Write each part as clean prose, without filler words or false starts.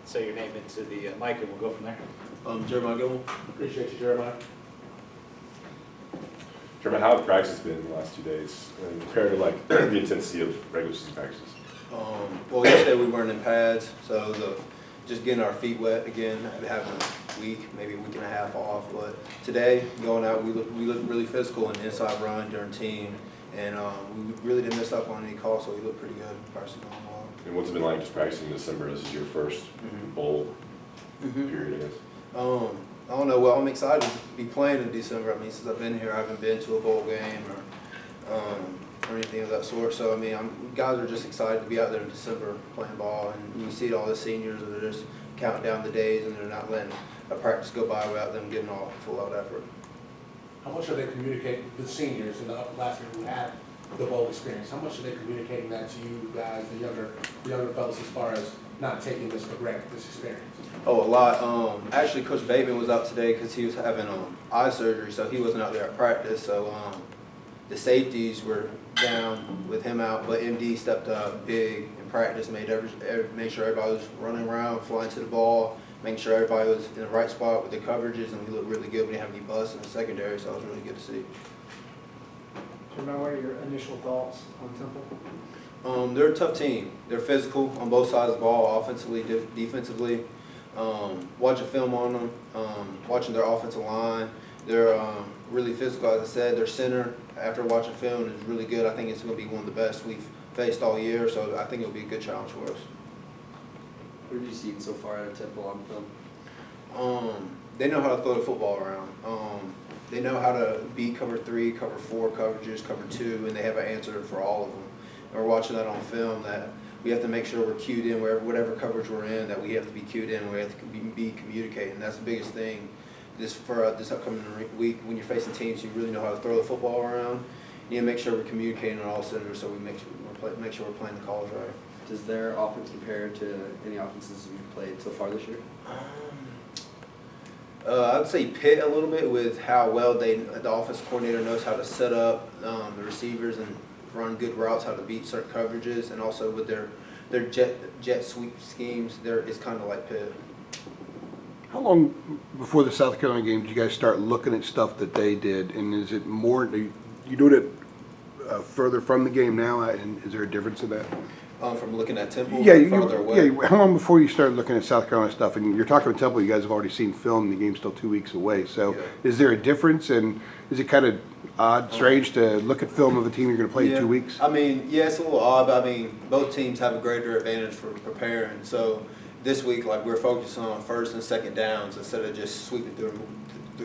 say your name into the mic and we'll go from there. Jeremiah Gemmel. Appreciate you, Jeremiah. Jeremiah, how have practices been the last 2 days compared to like the intensity of regular season practices? Well, yesterday we weren't in pads, so just getting our feet wet again, having a week, maybe a week and a half off. But today, going out, we look really physical in the inside run during team, and we really didn't miss up on any calls, so we look pretty good. Practice going well. And what's it been like just practicing in December? This is your first bowl period, I guess. I don't know. Well, I'm excited to be playing in December. I mean, since I've been here, I haven't been to a bowl game or anything of that sort. So, I mean, guys are just excited to be out there in December playing ball. And you see all the seniors that are just counting down the days, and they're not letting a practice go by without them giving all full-out effort. How much are they communicating, the seniors in the last year who had the bowl experience, how much are they communicating that to you guys, the younger fellas, as far as not taking this for granted, this experience? Oh, a lot. Actually, Coach Bateman was out today because he was having eye surgery, so he wasn't out there at practice. So the safeties were down with him out, but MD stepped up big in practice, made sure everybody was running around, flying to the ball, making sure everybody was in the right spot with the coverages, and we looked really good. We didn't have any busts in the secondary, so it was really good to see. Jeremiah, what are your initial thoughts on Temple? They're a tough team. They're physical on both sides of the ball, offensively, defensively. Watching film on them, watching their offensive line, they're really physical. As I said, their center, after watching film, is really good. I think it's going to be one of the best we've faced all year, so I think it'll be a good challenge for us. What have you seen so far out of Temple on film? They know how to throw the football around. They know how to beat cover 3, cover 4 coverages, cover 2, and they have an answer for all of them. And we're watching that on film that we have to make sure we're cued in whatever coverage we're in, that we have to be cued in, we have to be communicating. That's the biggest thing for this upcoming week. When you're facing teams, you really know how to throw the football around. You need to make sure we're communicating on all cylinders, so we make sure we're playing the calls right. Does their offense compare to any offenses you've played so far this year? I would say Pitt a little bit with how well the offensive coordinator knows how to set up the receivers and run good routes, how to beat certain coverages, and also with their jet sweep schemes, it's kind of like Pitt. How long before the South Carolina game did you guys start looking at stuff that they did, and is it more? You doing it further from the game now, and is there a difference in that? From looking at Temple, Yeah, farther away. yeah. How long before you started looking at South Carolina stuff? And you're talking about Temple. You guys have already seen film. The game's still 2 weeks away. So, Yeah. is there a difference? And is it kind of odd, strange to look at film of a team you're going to play in 2 weeks? I mean, yeah, it's a little odd, but I mean, both teams have a greater advantage for preparing. So this week, like, we're focusing on first and second downs instead of just sweeping through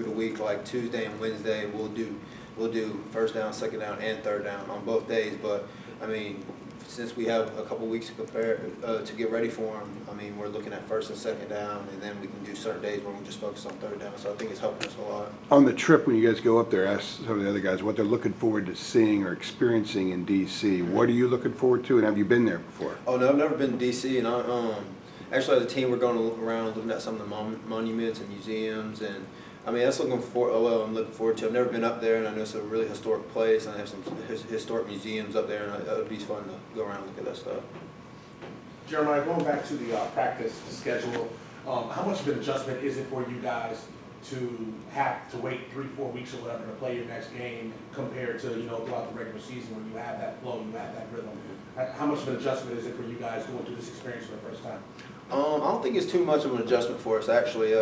the week. Like Tuesday and Wednesday, we'll do first down, second down, and third down on both days. But I mean, since we have a couple weeks to prepare to get ready for them, I mean, we're looking at first and second down, and then we can do certain days where we just focus on third down. So I think it's helping us a lot. On the trip, when you guys go up there, ask some of the other guys what they're looking forward to seeing or experiencing in D.C. What are you looking forward to, and have you been there before? Oh no, I've never been to D.C. and actually as a team we're going around looking at some of the monuments and museums, and I mean that's I'm looking forward to. I've never been up there, and I know it's a really historic place, and I have some historic museums up there, and it would be fun to go around and look at that stuff. Jeremiah, going back to the practice schedule, how much of an adjustment is it for you guys to have to wait 3-4 weeks or whatever to play your next game compared to, throughout the regular season when you have that flow, you have that rhythm? How much of an adjustment is it for you guys going through this experience for the first time? I don't think it's too much of an adjustment for us, actually.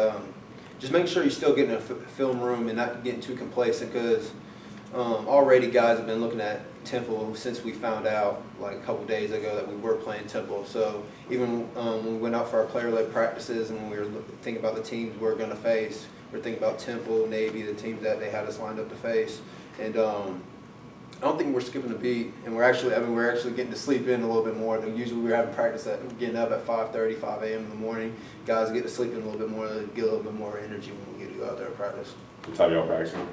Just make sure you're still getting a film room and not getting too complacent, because already guys have been looking at Temple since we found out like a couple days ago that we were playing Temple. So even when we went out for our player-led practices and when we were thinking about the teams we're going to face, we're thinking about Temple, Navy, the teams that they had us lined up to face. And I don't think we're skipping a beat, and we're actually getting to sleep in a little bit more. Usually we're having practice getting up at 5:30, 5 a.m. in the morning. Guys get to sleep in a little bit more, get a little bit more energy when we get to go out there and practice. What time y'all practicing?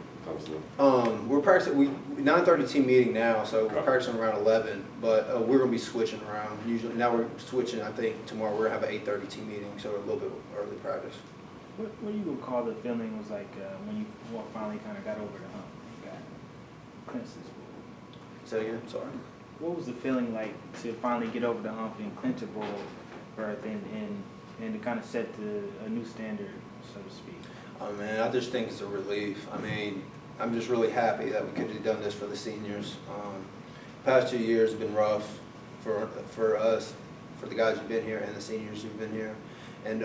We're practicing. 9:30 team meeting now, so we're practicing around 11. But we're gonna be switching around. Usually now we're switching. I think tomorrow we're gonna have an 8:30 team meeting, so a little bit early practice. What do you would call the feeling was like when you finally kind of got over the hump and got clinched this bowl? Say that again. Sorry. What was the feeling like to finally get over the hump and clinch a bowl berth and and to kind of set a new standard, so to speak? Oh man, I just think it's a relief. I mean, I'm just really happy that we could have done this for the seniors. Past 2 years have been rough for us, for the guys who've been here and the seniors who've been here. And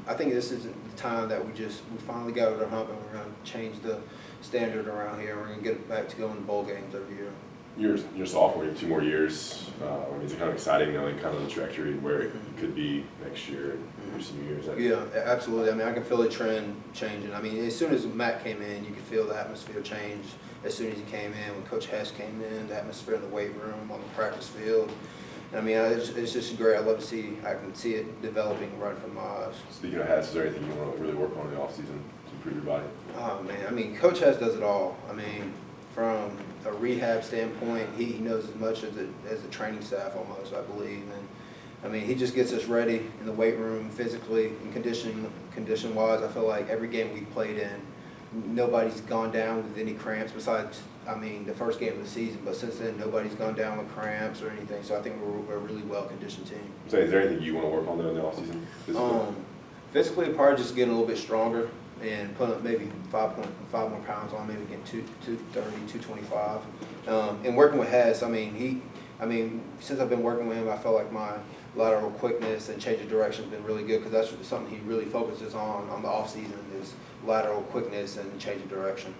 I think this is the time that we finally got over the hump, and we're going to change the standard around here. We're going to get back to going to bowl games every year. You're a sophomore, you have 2 more years. I mean, it's kind of exciting knowing kind of the trajectory and where it could be next year and your senior years. Yeah, absolutely. I mean, I can feel the trend changing. I mean, as soon as Matt came in, you could feel the atmosphere change. As soon as he came in, when Coach Hess came in, the atmosphere in the weight room, on the practice field. I mean, it's just great. I love to see. I can see it developing right from my eyes. Speaking of Hess, is there anything you want to really work on in the offseason to improve your body? Oh man, I mean, Coach Hess does it all. I mean, from a rehab standpoint, he knows as much as the training staff almost, I believe. And I mean, he just gets us ready in the weight room, physically and condition-wise. I feel like every game we've played in, nobody's gone down with any cramps besides, I mean, the first game of the season. But since then, nobody's gone down with cramps or anything. So I think we're a really well-conditioned team. So is there anything you want to work on though in the offseason? Physically, probably just getting a little bit stronger and putting up maybe 5 more pounds on, maybe getting 230, 225. And working with Hess, I mean, since I've been working with him, I felt like my lateral quickness and change of direction has been really good, because that's something he really focuses on the off season, is lateral quickness and change of direction.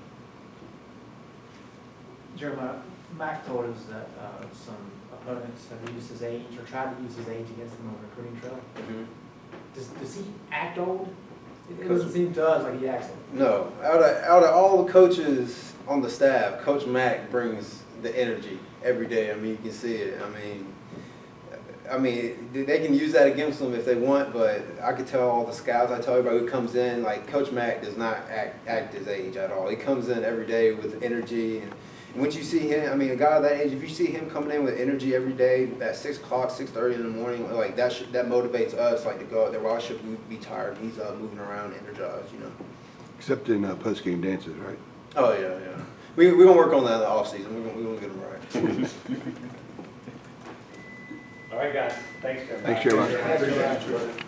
Jeremiah, Mac told us that some opponents have used his age or tried to use his age against him on the recruiting trail. Does he act old? It doesn't seem to us like he acts old. No, out of all the coaches on the staff, Coach Mack brings the energy every day. I mean, you can see it. I mean, they can use that against them if they want, but I could tell all the scouts, I tell everybody who comes in, like, Coach Mack does not act his age at all. He comes in every day with energy, and once you see him, I mean, a guy that age, if you see him coming in with energy every day at 6 o'clock, 6:30 in the morning, like, that motivates us, like, to go out there. Why should we be tired? He's moving around, energized, you know. Except in post-game dances, right? Oh, yeah. We're going to work on that in the offseason. We're going to get him right. All right, guys. Thanks, Jeremiah. Thanks, Jeremiah. Thanks, Jeremiah.